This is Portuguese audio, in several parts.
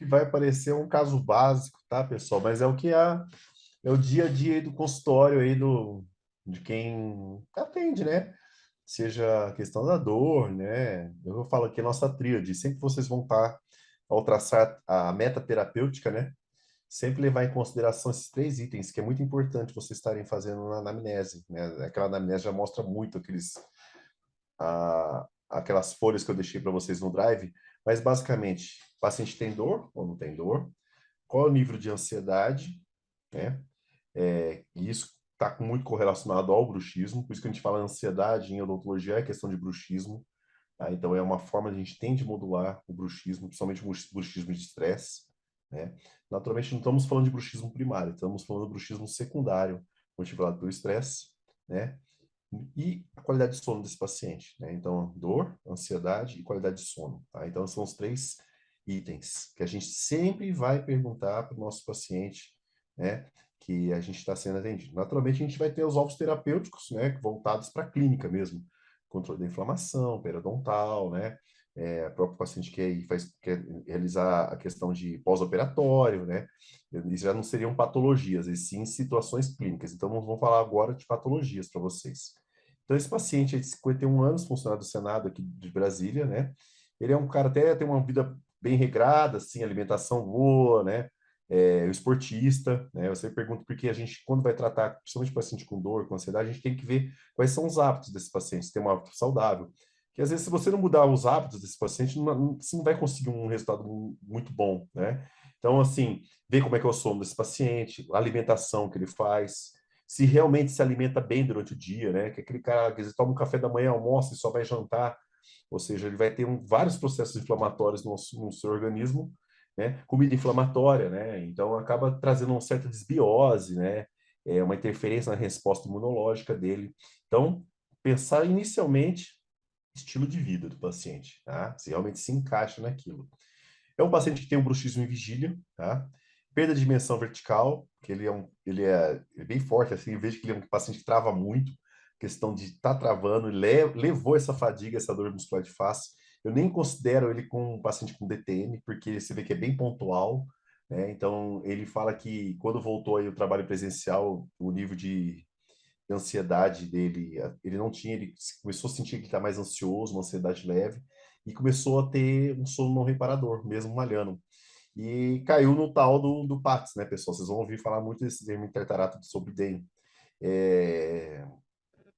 que vai parecer um caso básico, tá, pessoal? Mas é o que é o dia a dia aí do consultório aí de quem atende, né? Seja a questão da dor, né? Eu falo aqui a nossa tríade, sempre vocês vão estar, ao traçar a meta terapêutica, né? Sempre levar em consideração esses três itens, que é muito importante vocês estarem fazendo na anamnese, né? Aquela anamnese já mostra muito aquelas folhas que eu deixei para vocês no Drive, mas basicamente, o paciente tem dor ou não tem dor? Qual é o nível de ansiedade, né? E isso está muito correlacionado ao bruxismo, por isso que a gente fala ansiedade em odontologia é questão de bruxismo, tá? Então é uma forma que a gente tem de modular o bruxismo, principalmente o bruxismo de estresse, né? Naturalmente não estamos falando de bruxismo primário, estamos falando de bruxismo secundário, motivado pelo estresse, né? E a qualidade de sono desse paciente, né? Então, dor, ansiedade e qualidade de sono, tá? Então, são os três itens que a gente sempre vai perguntar para o nosso paciente, né? Que a gente está sendo atendido. Naturalmente, a gente vai ter os alvos terapêuticos, né? Voltados para a clínica mesmo. Controle da inflamação, periodontal, né? O próprio paciente quer realizar a questão de pós-operatório, né? Isso já não seriam patologias, e sim situações clínicas. Então, nós vamos falar agora de patologias para vocês. Então, esse paciente é de 51 anos, funcionário do Senado aqui de Brasília, né? Ele é um cara até tem uma vida bem regrada, assim, alimentação boa, né? Esportista, né? Eu sempre pergunto porque a gente, quando vai tratar, principalmente paciente com dor, com ansiedade, a gente tem que ver quais são os hábitos desse paciente, se tem um hábito saudável. Que às vezes, se você não mudar os hábitos desse paciente, você não vai conseguir um resultado muito bom, né? Então, assim, ver como é que é o sono desse paciente, a alimentação que ele faz, se realmente se alimenta bem durante o dia, né? Que aquele cara, às vezes, toma um café da manhã, almoça e só vai jantar, ou seja, ele vai ter vários processos inflamatórios no seu organismo, né? Comida inflamatória, né? Então acaba trazendo uma certa desbiose, né? Uma interferência na resposta imunológica dele. Então, pensar inicialmente estilo de vida do paciente, tá? Se realmente se encaixa naquilo. É um paciente que tem um bruxismo em vigília, tá? Perda de dimensão vertical, que ele é bem forte, assim, eu vejo que ele é um paciente que trava muito, questão de estar travando, levou essa fadiga, essa dor muscular de face. Eu nem considero ele com um paciente com DTM, porque você vê que é bem pontual, né? Então, ele fala que quando voltou aí o trabalho presencial, o nível de ansiedade dele, ele não tinha, ele começou a sentir que está mais ansioso, uma ansiedade leve, e começou a ter um sono não reparador, mesmo malhando. E caiu no tal do PATS, né, pessoal? Vocês vão ouvir falar muito desse termo intertarato sobre DEM. É...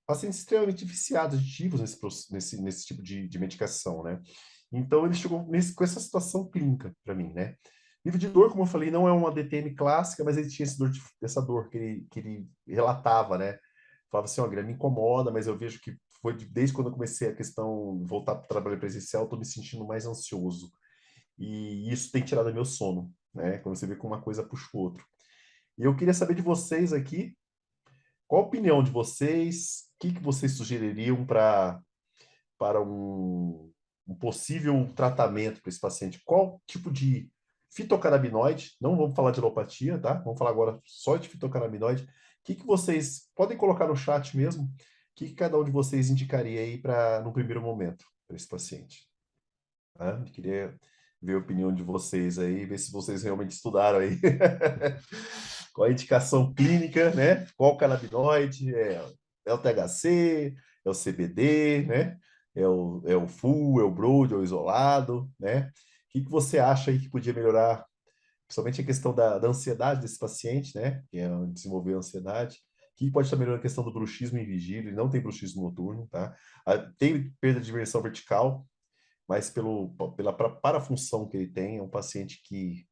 Pacientes extremamente viciados, aditivos nesse tipo de medicação, né? Então, ele chegou com essa situação clínica para mim, né? Nível de dor, como eu falei, não é uma DTM clássica, mas ele tinha essa dor que ele relatava, né? Falava assim, ó, Guilherme, me incomoda, mas eu vejo que foi desde quando eu comecei a questão voltar para o trabalho presencial, estou me sentindo mais ansioso. E isso tem tirado meu sono, né? Quando você vê que uma coisa puxa o outro. E eu queria saber de vocês aqui, qual a opinião de vocês, o que vocês sugeririam para um possível tratamento para esse paciente? Qual tipo de fitocannabinoide? Não vamos falar de alopatia, tá? Vamos falar agora só de fitocannabinoide. O que vocês podem colocar no chat mesmo? O que cada um de vocês indicaria aí para no primeiro momento para esse paciente? Tá? Eu queria ver a opinião de vocês aí, ver se vocês realmente estudaram aí. Qual a indicação clínica, né? Qual canabinoide? É o THC, é o CBD, né? É o full, é o broad, é o isolado, né? O que você acha aí que podia melhorar, principalmente a questão da ansiedade desse paciente, né? Que é desenvolver ansiedade. O que pode estar melhorando a questão do bruxismo em vigília, ele não tem bruxismo noturno, tá? Tem perda de dimensão vertical, mas para a função que ele tem, é um paciente que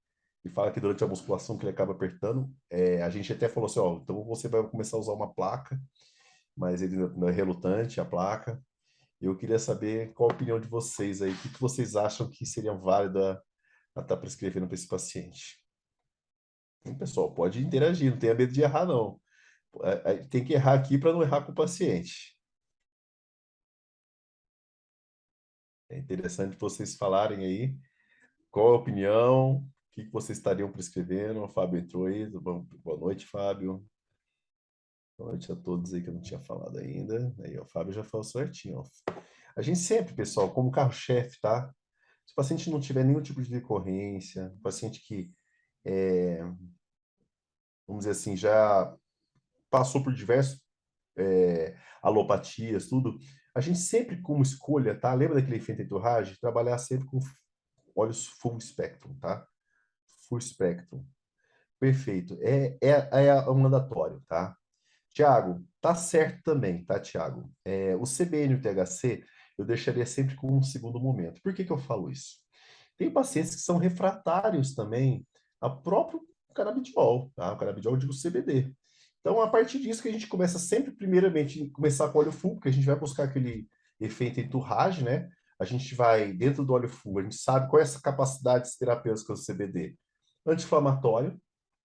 fala que durante a musculação que ele acaba apertando, a gente até falou assim, ó, então você vai começar a usar uma placa, mas ele não é relutante, a placa. Eu queria saber qual a opinião de vocês aí, o que vocês acham que seria válido a estar prescrevendo para esse paciente. Pessoal, pode interagir, não tenha medo de errar, não. Tem que errar aqui para não errar com o paciente. É interessante vocês falarem aí qual a opinião, o que vocês estariam prescrevendo. O Fábio entrou aí, boa noite, Fábio. Boa noite a todos aí que eu não tinha falado ainda. Aí, o Fábio já falou certinho. Ó. A gente sempre, pessoal, como carro-chefe, tá? Se o paciente não tiver nenhum tipo de decorrência, paciente que, é, vamos dizer assim, já passou por diversos alopatias, tudo, a gente sempre, como escolha, tá? Lembra daquele efeito entourage? Trabalhar sempre com olhos full spectrum, tá? Full spectrum. Perfeito. É o mandatório, tá? Tiago, tá certo também, tá, Tiago? O CBN e o THC eu deixaria sempre com um segundo momento. Por que que eu falo isso? Tem pacientes que são refratários também a próprio canabidiol, tá? O canabidiol, eu digo CBD. Então, a partir disso que a gente começa sempre, primeiramente, começar com óleo full, porque a gente vai buscar aquele efeito entourage, né? A gente vai, dentro do óleo full, a gente sabe qual é essa capacidade terapêutica do CBD. Anti-inflamatório,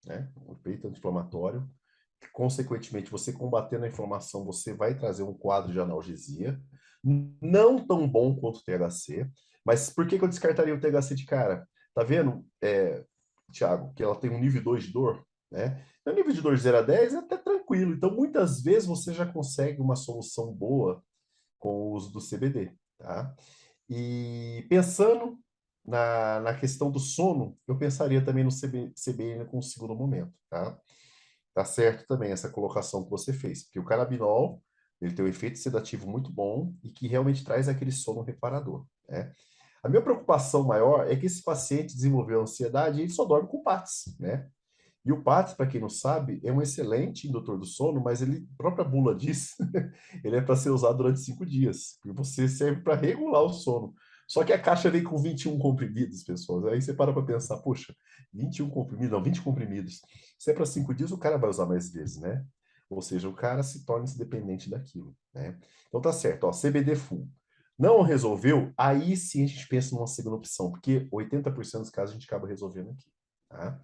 né? Um efeito anti-inflamatório. Consequentemente, você combatendo a inflamação, você vai trazer um quadro de analgesia. Não tão bom quanto o THC, mas por que que eu descartaria o THC de cara? Tá vendo, Thiago, que ela tem um nível 2 de dor, né? O nível de dor de 0 a 10 é até tranquilo. Então, muitas vezes você já consegue uma solução boa com o uso do CBD, tá? E pensando na questão do sono, eu pensaria também no CBN com o segundo momento, tá? Tá certo também essa colocação que você fez, porque o canabinol, ele tem um efeito sedativo muito bom e que realmente traz aquele sono reparador, né? A minha preocupação maior é que esse paciente desenvolveu ansiedade e ele só dorme com PATS, né? E o PATS, para quem não sabe, é um excelente indutor do sono, mas ele, a própria bula diz, ele é para ser usado durante 5 dias, porque você serve para regular o sono. Só que a caixa vem com 21 comprimidos, pessoal. Aí você para pensar, poxa, 21 comprimidos, não, 20 comprimidos. Se é para 5 dias, o cara vai usar mais vezes, né? Ou seja, o cara se torna dependente daquilo, né? Então tá certo, ó, CBD full. Não resolveu? Aí sim a gente pensa numa segunda opção, porque 80% dos casos a gente acaba resolvendo aqui, tá?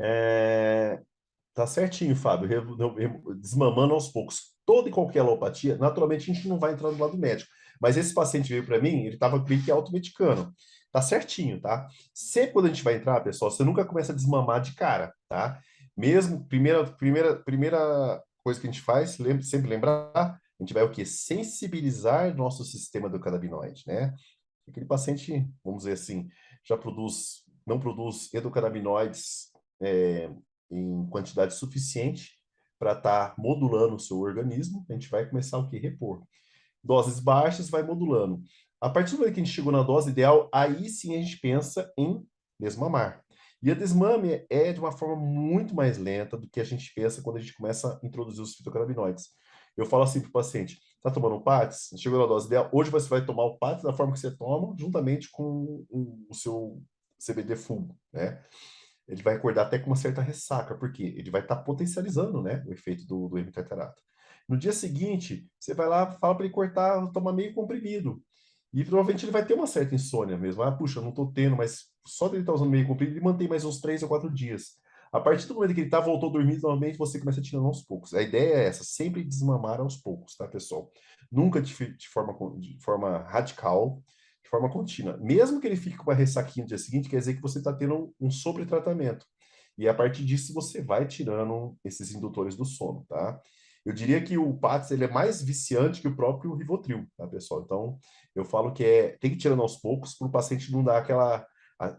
É, tá certinho, Fábio. Desmamando aos poucos. Toda e qualquer alopatia, naturalmente a gente não vai entrar no lado médico. Mas esse paciente veio para mim, ele estava meio que automedicando. Tá certinho, tá? Sempre quando a gente vai entrar, pessoal, você nunca começa a desmamar de cara, tá? Mesmo, primeira coisa que a gente faz, sempre lembrar, a gente vai o quê? Sensibilizar nosso sistema do cannabinoide, né? Aquele paciente, vamos dizer assim, já não produz endocannabinoides em quantidade suficiente para estar modulando o seu organismo, a gente vai começar o que? Repor. Doses baixas, vai modulando. A partir do momento que a gente chegou na dose ideal, aí sim a gente pensa em desmamar. E a desmame é de uma forma muito mais lenta do que a gente pensa quando a gente começa a introduzir os fitocannabinoides. Eu falo assim para o paciente, está tomando um PATS? Chegou na dose ideal, hoje você vai tomar o PATS da forma que você toma, juntamente com o seu CBD full, né? Ele vai acordar até com uma certa ressaca, porque ele vai estar potencializando, né, o efeito do hemitartarato. No dia seguinte, você vai lá, fala para ele cortar, tomar meio comprimido. E provavelmente ele vai ter uma certa insônia mesmo. Ah, puxa, não estou tendo, mas só dele estar usando meio comprimido, ele mantém mais uns 3 ou 4 dias. A partir do momento que ele tá, voltou a dormir novamente, você começa tirando aos poucos. A ideia é essa, sempre desmamar aos poucos, tá, pessoal? Nunca de forma radical, de forma contínua. Mesmo que ele fique com uma ressaquinha no dia seguinte, quer dizer que você está tendo um sobretratamento. E a partir disso você vai tirando esses indutores do sono, tá? Eu diria que o Pax ele é mais viciante que o próprio Rivotril, tá, pessoal? Então, eu falo que tem que ir tirando aos poucos para o paciente não dar aquela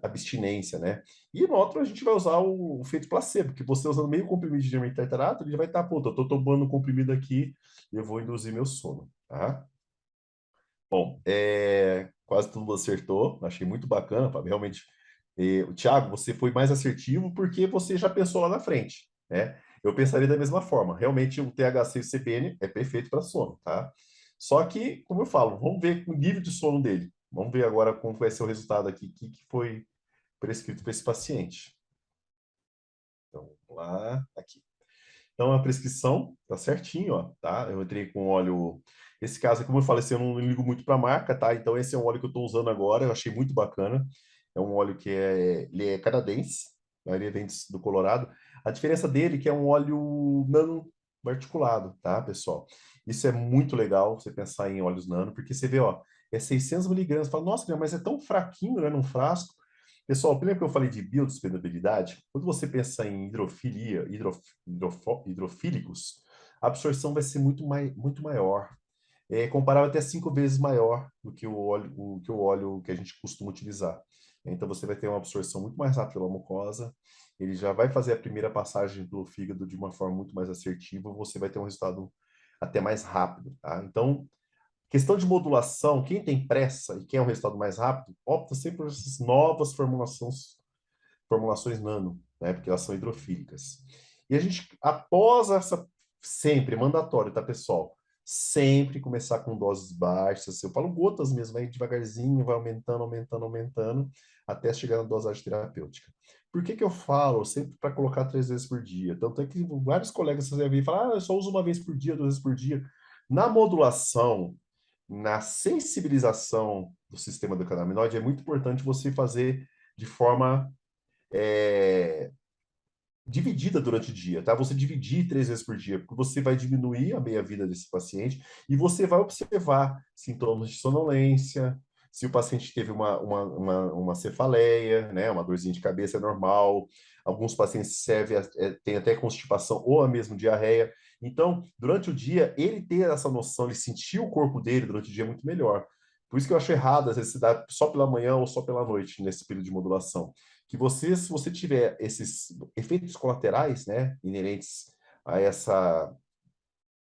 abstinência, né? E no outro a gente vai usar o efeito placebo, que você usando meio comprimido de germante tartarato, ele vai estar, pô, eu tô tomando um comprimido aqui, eu vou induzir meu sono, tá? Bom, quase todo mundo acertou, achei muito bacana, Fábio. Realmente, o Thiago, você foi mais assertivo porque você já pensou lá na frente, né? Eu pensaria da mesma forma. Realmente, o THC e o CBN é perfeito para sono, tá? Só que, como eu falo, vamos ver o nível de sono dele. Vamos ver agora como vai ser o resultado aqui, que foi prescrito para esse paciente. Então, vamos lá, aqui. Então, a prescrição tá certinho, ó, tá? Eu entrei com óleo. Esse caso, como eu falei, assim, eu não ligo muito para a marca, tá? Então, esse é um óleo que eu estou usando agora, eu achei muito bacana. É um óleo que ele é canadense, né? Ele vem do Colorado. A diferença dele é que é um óleo nano articulado, tá, pessoal? Isso é muito legal, você pensar em óleos nano, porque você vê, ó, é 600 miligramas. Fala, nossa, mas é tão fraquinho, né, num frasco. Pessoal, lembra que eu falei de biodisponibilidade? Quando você pensa em hidrofílicos, a absorção vai ser muito maior. comparável até 5 vezes maior do que o óleo que a gente costuma utilizar. Então, você vai ter uma absorção muito mais rápida pela mucosa, ele já vai fazer a primeira passagem pelo fígado de uma forma muito mais assertiva, você vai ter um resultado até mais rápido, tá? Então, questão de modulação, quem tem pressa e quer um resultado mais rápido, opta sempre por essas novas formulações nano, né? Porque elas são hidrofílicas. E a gente, após essa, sempre, mandatório, tá, pessoal? Sempre começar com doses baixas. Eu falo gotas mesmo, vai devagarzinho, vai aumentando, aumentando, aumentando, até chegar na dosagem terapêutica. Por que que eu falo sempre para colocar 3 vezes por dia? Tanto é que vários colegas você vai falar, eu só uso uma vez por dia, 2 vezes por dia. Na modulação, na sensibilização do sistema do canabinoide, é muito importante você fazer de forma é, dividida durante o dia, tá? Você dividir 3 vezes por dia, porque você vai diminuir a meia-vida desse paciente e você vai observar sintomas de sonolência, se o paciente teve uma cefaleia, né? Uma dorzinha de cabeça é normal. Alguns pacientes têm até constipação ou a mesma diarreia. Então, durante o dia, ele ter essa noção, ele sentir o corpo dele durante o dia é muito melhor. Por isso que eu acho errado, às vezes, se dá só pela manhã ou só pela noite, nesse período de modulação que você, se você tiver esses efeitos colaterais, né, inerentes a essa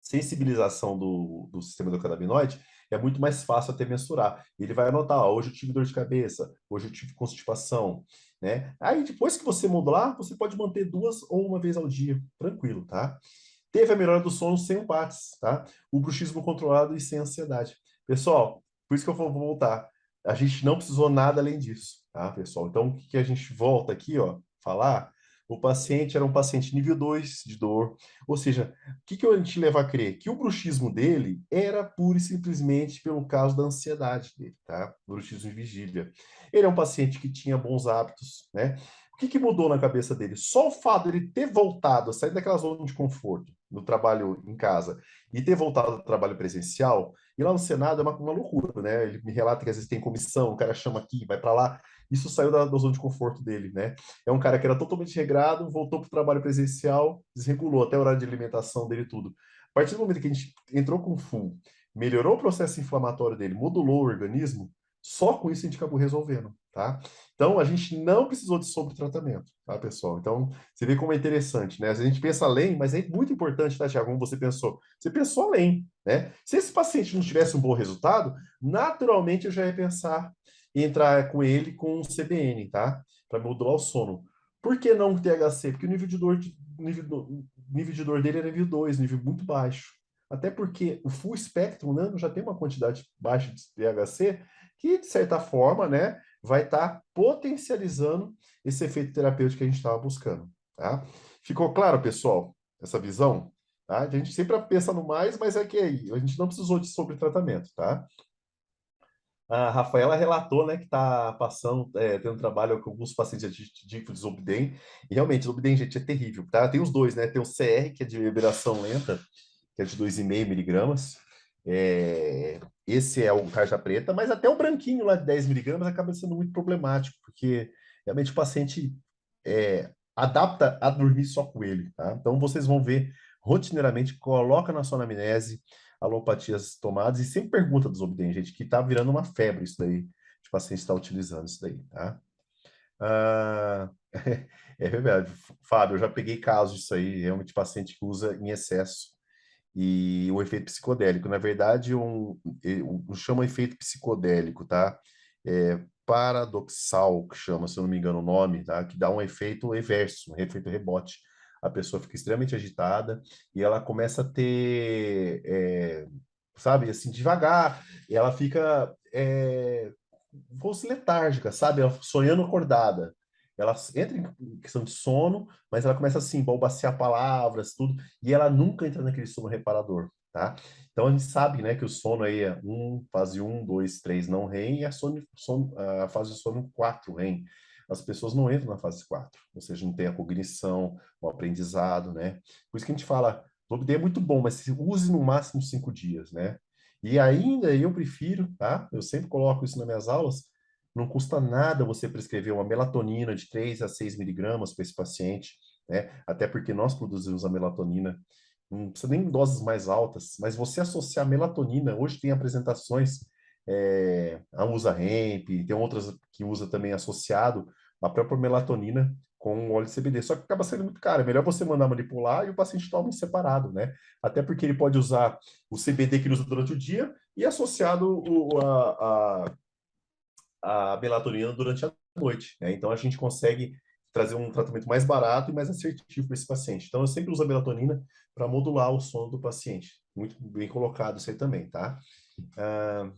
sensibilização do sistema endocannabinoide, é muito mais fácil até mensurar. Ele vai anotar, ó, hoje eu tive dor de cabeça, hoje eu tive constipação, né? Aí depois que você modular, você pode manter 2 ou 1 vez ao dia, tranquilo, tá? Teve a melhora do sono sem empates, tá? O bruxismo controlado e sem ansiedade. Pessoal, por isso que eu vou voltar. A gente não precisou nada além disso, tá, pessoal? Então, o que a gente volta aqui, ó, falar? O paciente era um paciente nível 2 de dor, ou seja, o que a gente leva a crer? Que o bruxismo dele era pura e simplesmente pelo caso da ansiedade dele, tá? Bruxismo em vigília. Ele é um paciente que tinha bons hábitos, né? O que mudou na cabeça dele? Só o fato de ele ter voltado a sair daquela zona de conforto, no trabalho em casa, e ter voltado ao trabalho presencial, e lá no Senado é uma loucura, né? Ele me relata que às vezes tem comissão, o cara chama aqui, vai para lá. Isso saiu da zona de conforto dele, né? É um cara que era totalmente regrado, voltou para o trabalho presencial, desregulou até o horário de alimentação dele e tudo. A partir do momento que a gente entrou com full, melhorou o processo inflamatório dele, modulou o organismo, só com isso a gente acabou resolvendo, tá? Então, a gente não precisou de sobretratamento, tá, pessoal? Então, você vê como é interessante, né? A gente pensa além, mas é muito importante, tá, Tiago, como você pensou. Você pensou além, né? Se esse paciente não tivesse um bom resultado, naturalmente eu já ia pensar em entrar com ele com um CBN, tá? Para modular o sono. Por que não o THC? Porque o nível de dor dele era nível 2, nível muito baixo. Até porque o full spectrum, né, já tem uma quantidade baixa de THC que, de certa forma, né, vai estar potencializando esse efeito terapêutico que a gente estava buscando, tá? Ficou claro, pessoal, essa visão? Tá? A gente sempre pensa no mais, mas é que aí, a gente não precisou de sobretratamento, tá? A Rafaela relatou, né, que está passando, tendo trabalho com alguns pacientes de Zolpidem, e realmente, Zolpidem, gente, é terrível, tá? Tem os dois, né? Tem o CR, que é de liberação lenta, que é de 2,5 miligramas. Esse é o tarja preta, mas até o branquinho lá de 10 miligramas acaba sendo muito problemático, porque realmente o paciente adapta a dormir só com ele, tá? Então vocês vão ver rotineiramente, coloca na sua anamnese alopatias tomadas e sempre pergunta dos obtém, gente, que tá virando uma febre isso daí, de paciente está utilizando isso daí, tá? Ah, é verdade, Fábio, eu já peguei casos disso aí, realmente paciente que usa em excesso e o efeito psicodélico. Na verdade, chama efeito psicodélico, tá? Paradoxal, que chama, se eu não me engano o nome, tá? Que dá um efeito reverso, um efeito rebote. A pessoa fica extremamente agitada e ela começa a ter, sabe, assim, devagar, e ela fica, fosse letárgica, sabe? Ela sonhando acordada. Ela entra em questão de sono, mas ela começa assim, balbuciar palavras, tudo, e ela nunca entra naquele sono reparador, tá? Então a gente sabe, né, que o sono aí é fase 1, 2, 3 não REM e a fase de sono 4 REM. As pessoas não entram na fase 4, ou seja, não tem a cognição, o aprendizado, né? Por isso que a gente fala, o OBD é muito bom, mas use no máximo 5 dias, né? E ainda eu prefiro, tá? Eu sempre coloco isso nas minhas aulas, não custa nada você prescrever uma melatonina de 3 a 6 miligramas para esse paciente, né? Até porque nós produzimos a melatonina não precisa nem doses mais altas, mas você associar melatonina, hoje tem apresentações, a usa hemp, tem outras que usa também associado a própria melatonina com o óleo de CBD, só que acaba sendo muito caro, é melhor você mandar manipular e o paciente toma em separado, né? Até porque ele pode usar o CBD que ele usa durante o dia e associado a melatonina durante a noite, né? Então a gente consegue trazer um tratamento mais barato e mais assertivo para esse paciente. Então eu sempre uso a melatonina para modular o sono do paciente. Muito bem colocado isso aí também, tá? Ah,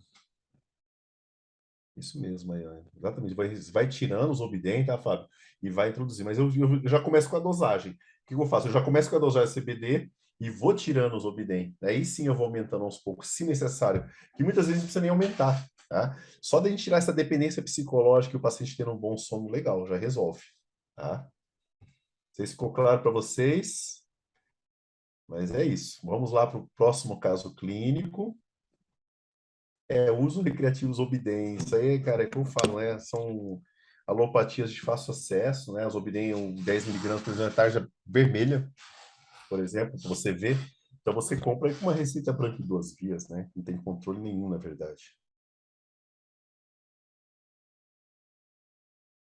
isso mesmo, aí, ó. Exatamente. Vai tirando os Zolpidem, tá, Fábio? E vai introduzir. Mas eu já começo com a dosagem. O que eu faço? Eu já começo com a dosagem CBD e vou tirando os Zolpidem. Aí sim eu vou aumentando aos poucos, se necessário. Que muitas vezes não precisa nem aumentar, tá? Só de a gente tirar essa dependência psicológica e o paciente ter um bom sono legal, já resolve, tá? Não sei se ficou claro para vocês, mas é isso. Vamos lá para o próximo caso clínico. Uso recreativo Zolpidem. Isso aí, cara, é como eu falo, né? São alopatias de fácil acesso, né? O Zolpidem, 10 miligramas, por exemplo, é tarja vermelha, por exemplo, que você vê. Então, você compra com uma receita branca em 2 vias, né? Não tem controle nenhum, na verdade.